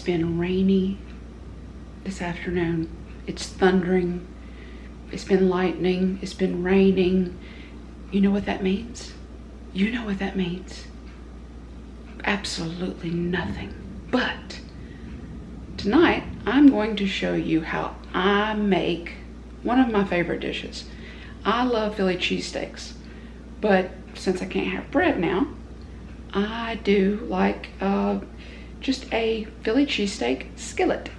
been rainy this afternoon. It's thundering. It's been lightning. It's been raining. You know what that means? You know what that means? Absolutely nothing. But tonight, I'm going to show you how I make one of my favorite dishes. I love Philly cheesesteaks, but since I can't have bread now, I do like just a Philly cheesesteak skillet.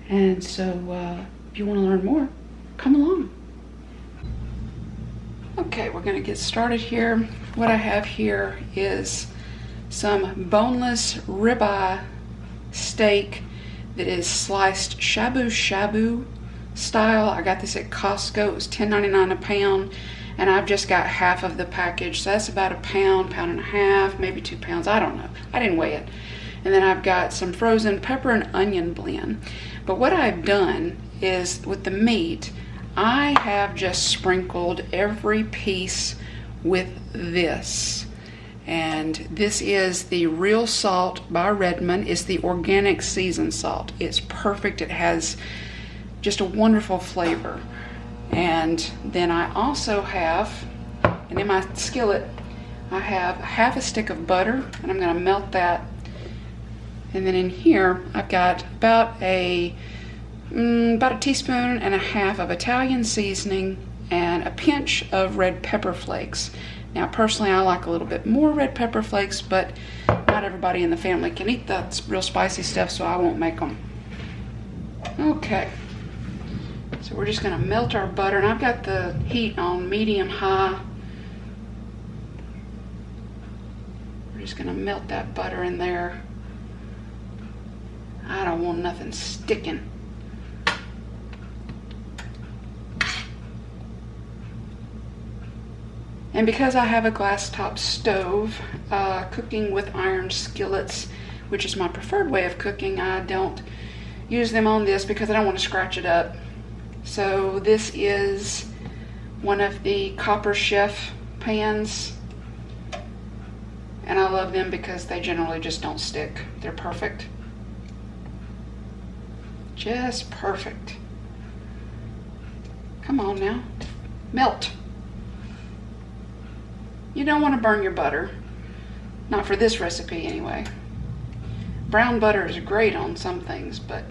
And so if you want to learn more, come along. Okay, we're going to get started here. What I have here is some boneless ribeye steak that is sliced shabu-shabu style. I got this at Costco. It was $10.99 a pound, and I've just got half of the package. So that's about a pound and a half, maybe 2 pounds. I don't know. I didn't weigh it. And then I've got some frozen pepper and onion blend. But what I've done is with the meat, I have just sprinkled every piece with this. And this is the real salt by Redmond. It's the organic seasoned salt. It's perfect. It has just a wonderful flavor. And then I also have, and in my skillet, I have half a stick of butter, and I'm going to melt that. And then in here, I've got about a teaspoon and a half of Italian seasoning and a pinch of red pepper flakes. Now, personally, I like a little bit more red pepper flakes, but not everybody in the family can eat the real spicy stuff, so I won't make them. Okay, so we're just going to melt our butter, and I've got the heat on medium-high. We're just going to melt that butter in there. I don't want nothing sticking. And because I have a glass top stove, cooking with iron skillets, which is my preferred way of cooking, I don't use them on this because I don't want to scratch it up. So this is one of the Copper Chef pans, and I love them because they generally just don't stick. They're perfect. Just perfect. Come on now, melt. You don't want to burn your butter. Not for this recipe anyway. Brown butter is great on some things, but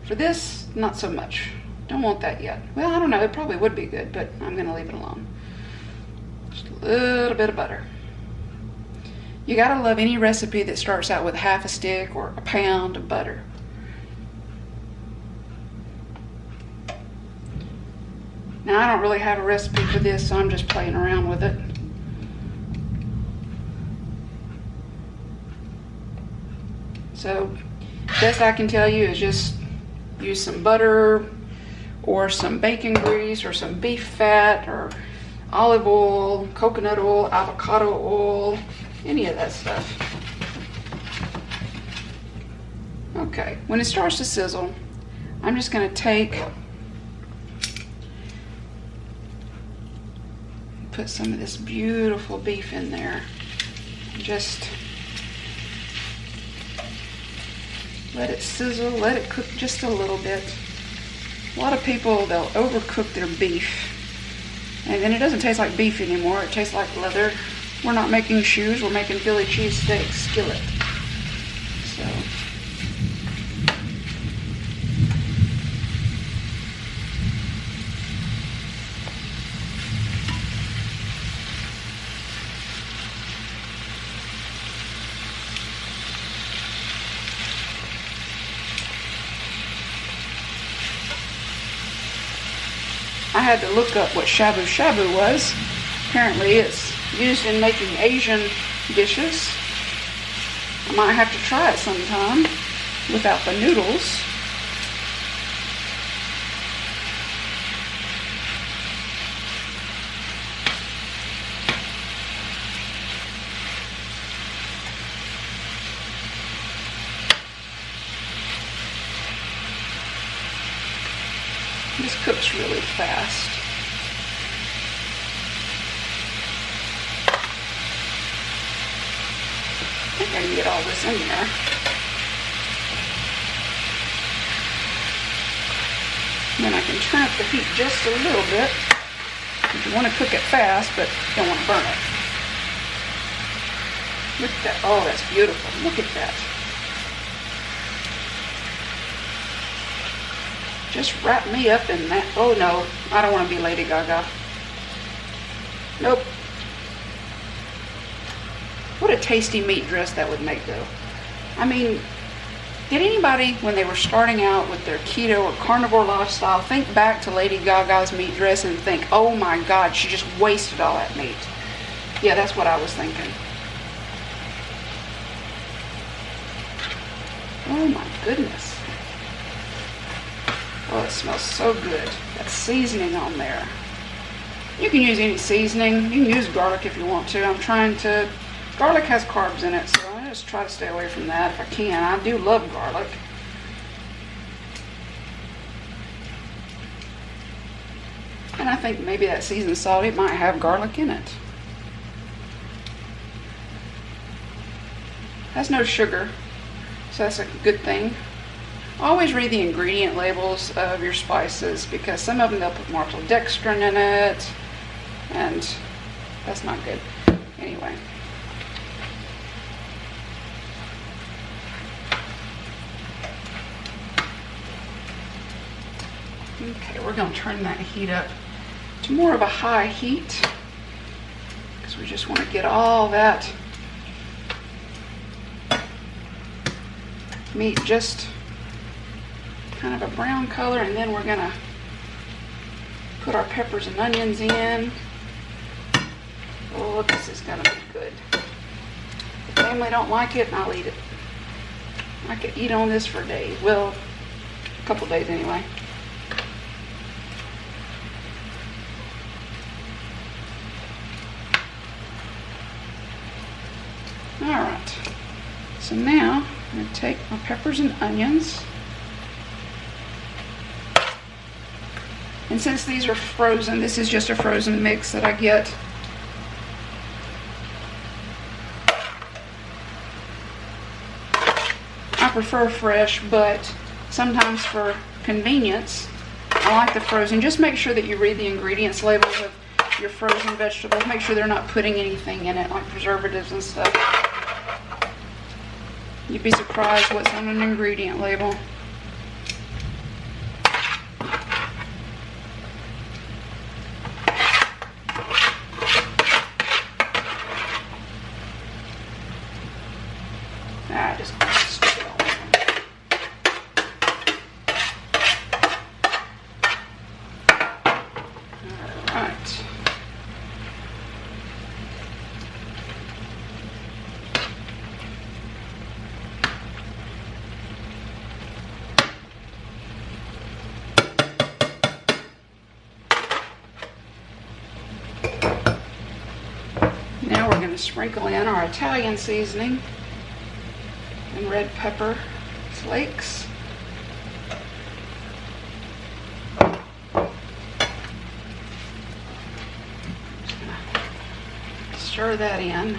for this, not so much. Don't want that yet. Well, I don't know, it probably would be good, but I'm going to leave it alone. Just a little bit of butter. You gotta love any recipe that starts out with half a stick or a pound of butter. Now, I don't really have a recipe for this, so I'm just playing around with it. So, best I can tell you is just use some butter or some bacon grease or some beef fat or olive oil, coconut oil, avocado oil, any of that stuff. Okay, when it starts to sizzle, I'm just going to put some of this beautiful beef in there. Just let it sizzle, let it cook just a little bit. A lot of people, they'll overcook their beef, and then it doesn't taste like beef anymore. It tastes like leather. We're not making shoes, we're making Philly cheesesteak skillet. So, I had to look up what shabu-shabu was. Apparently it's used in making Asian dishes. I might have to try it sometime without the noodles. This cooks really fast. I think I can get all this in there. then I can turn up the heat just a little bit. You want to cook it fast, but don't want to burn it. Look at that. Oh, that's beautiful. Look at that. Just wrap me up in that. Oh no, I don't want to be Lady Gaga. Nope. What a tasty meat dress that would make though. I mean, did anybody, when they were starting out with their keto or carnivore lifestyle, think back to Lady Gaga's meat dress and think, oh my God, she just wasted all that meat? Yeah, that's what I was thinking. Oh my goodness. Oh, it smells so good. That seasoning on there. You can use any seasoning. You can use garlic if you want to. Garlic has carbs in it, so I just try to stay away from that if I can. I do love garlic. And I think maybe that seasoned salt, it might have garlic in it. Has no sugar, so that's a good thing. Always read the ingredient labels of your spices because some of them they'll put maltodextrin in it, and that's not good. Anyway. Okay, we're going to turn that heat up to more of a high heat because we just want to get all that meat just kind of a brown color, and then we're going to put our peppers and onions in. Oh, this is going to be good. If the family don't like it, I'll eat it. I could eat on this for days. Well, a couple days anyway. Alright, so now I'm going to take my peppers and onions, and since these are frozen, this is just a frozen mix that I get. I prefer fresh, but sometimes for convenience I like the frozen. Just make sure that you read the ingredients labels of your frozen vegetables. Make sure they're not putting anything in it like preservatives and stuff. You'd be surprised what's on an ingredient label. Just stick it all in. All right. Now we're going to sprinkle in our Italian seasoning and red pepper flakes. Just gonna stir that in.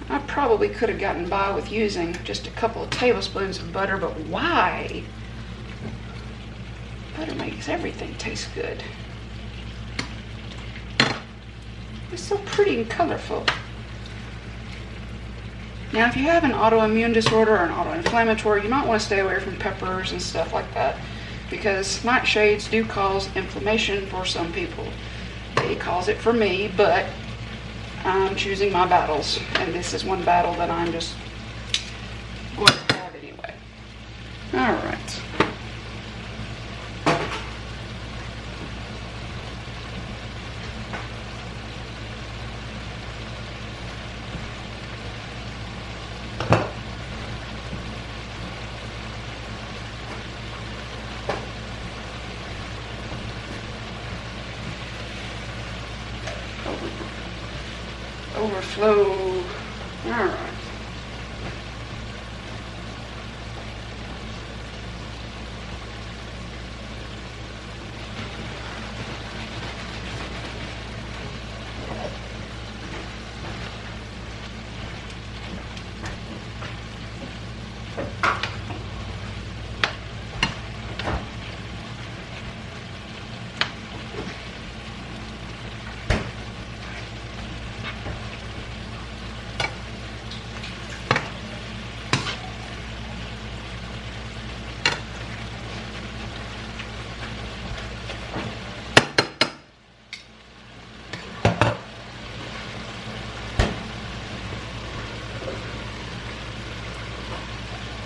I probably could have gotten by with using just a couple of tablespoons of butter, but why? Butter makes everything taste good. It's so pretty and colorful. Now, if you have an autoimmune disorder or an autoinflammatory, you might want to stay away from peppers and stuff like that because nightshades do cause inflammation for some people. They cause it for me, but I'm choosing my battles, and this is one battle that I'm just going to have anyway. All right. Overflow. All right.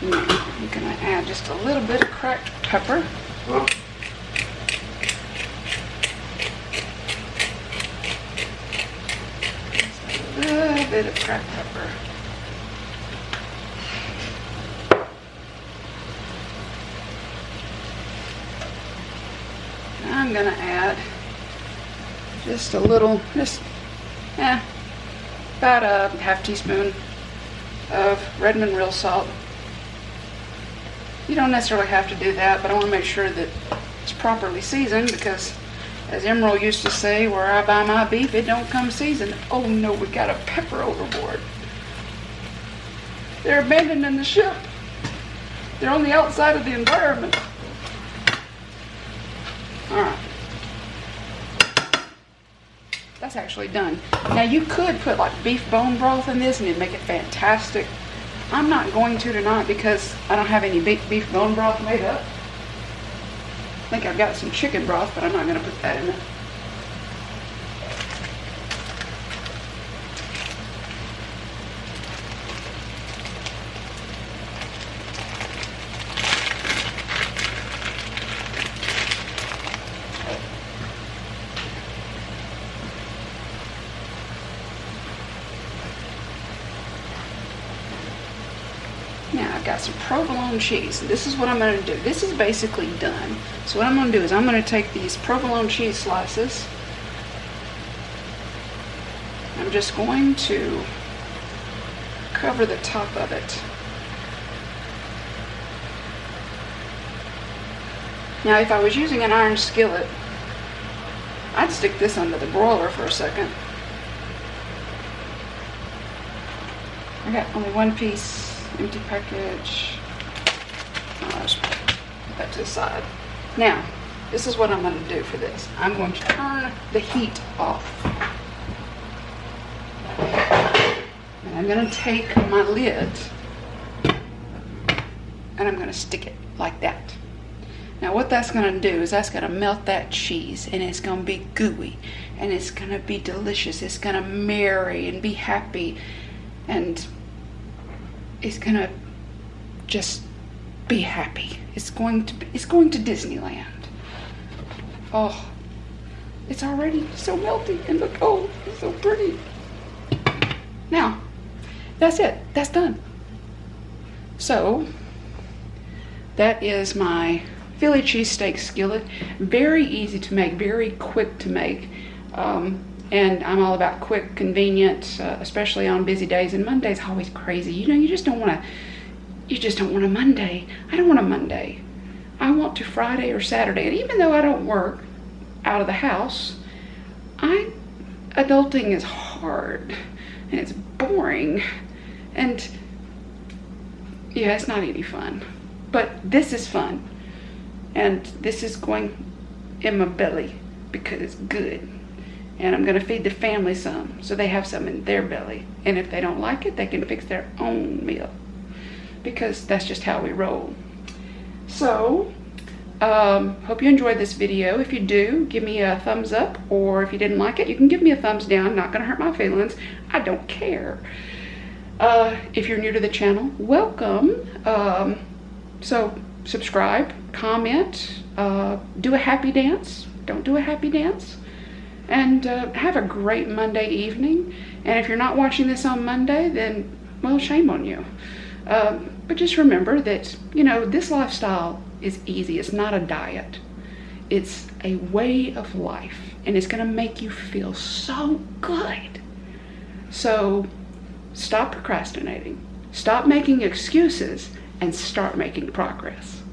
Now, you're going to add just a little bit of cracked pepper. Just a little bit of cracked pepper. I'm going to add just a little, about a half teaspoon of Redmond real salt. You don't necessarily have to do that, but I want to make sure that it's properly seasoned because, as Emerald used to say, where I buy my beef, it don't come seasoned. Oh no, we got a pepper overboard. They're abandoning the ship. They're on the outside of the environment. Alright. That's actually done. Now you could put like beef bone broth in this and it'd make it fantastic. I'm not going to tonight because I don't have any beef bone broth made up. I think I've got some chicken broth, but I'm not going to put that in it. Now I've got some provolone cheese. This is what I'm going to do. This is basically done. So what I'm going to do is I'm going to take these provolone cheese slices. I'm just going to cover the top of it. Now if I was using an iron skillet, I'd stick this under the broiler for a second. I got only one piece. Empty package. I'll just put that to the side. Now, this is what I'm going to do for this. I'm going to turn the heat off. And I'm going to take my lid and I'm going to stick it like that. Now what that's going to do is that's going to melt that cheese and it's going to be gooey and it's going to be delicious. It's going to marry and be happy and it's gonna just be happy. It's going to Disneyland. Oh, it's already so melty and look, oh, it's so pretty. Now, that's it. That's done. So, that is my Philly cheesesteak skillet. Very easy to make, very quick to make. And I'm all about quick, convenient, especially on busy days. And Monday's always crazy. You know, you just don't want a Monday. I don't want a Monday. I want to Friday or Saturday. And even though I don't work out of the house, adulting is hard and it's boring. And yeah, it's not any fun. But this is fun. And this is going in my belly because it's good. And I'm going to feed the family some so they have some in their belly. And if they don't like it, they can fix their own meal. Because that's just how we roll. So, hope you enjoyed this video. If you do, give me a thumbs up. Or if you didn't like it, you can give me a thumbs down. Not going to hurt my feelings. I don't care. If you're new to the channel, welcome. So, subscribe, comment, do a happy dance. Don't do a happy dance. And have a great Monday evening. And if you're not watching this on Monday, then, well, shame on you. But just remember that, you know, this lifestyle is easy. It's not a diet. It's a way of life. And it's going to make you feel so good. So stop procrastinating. Stop making excuses and start making progress.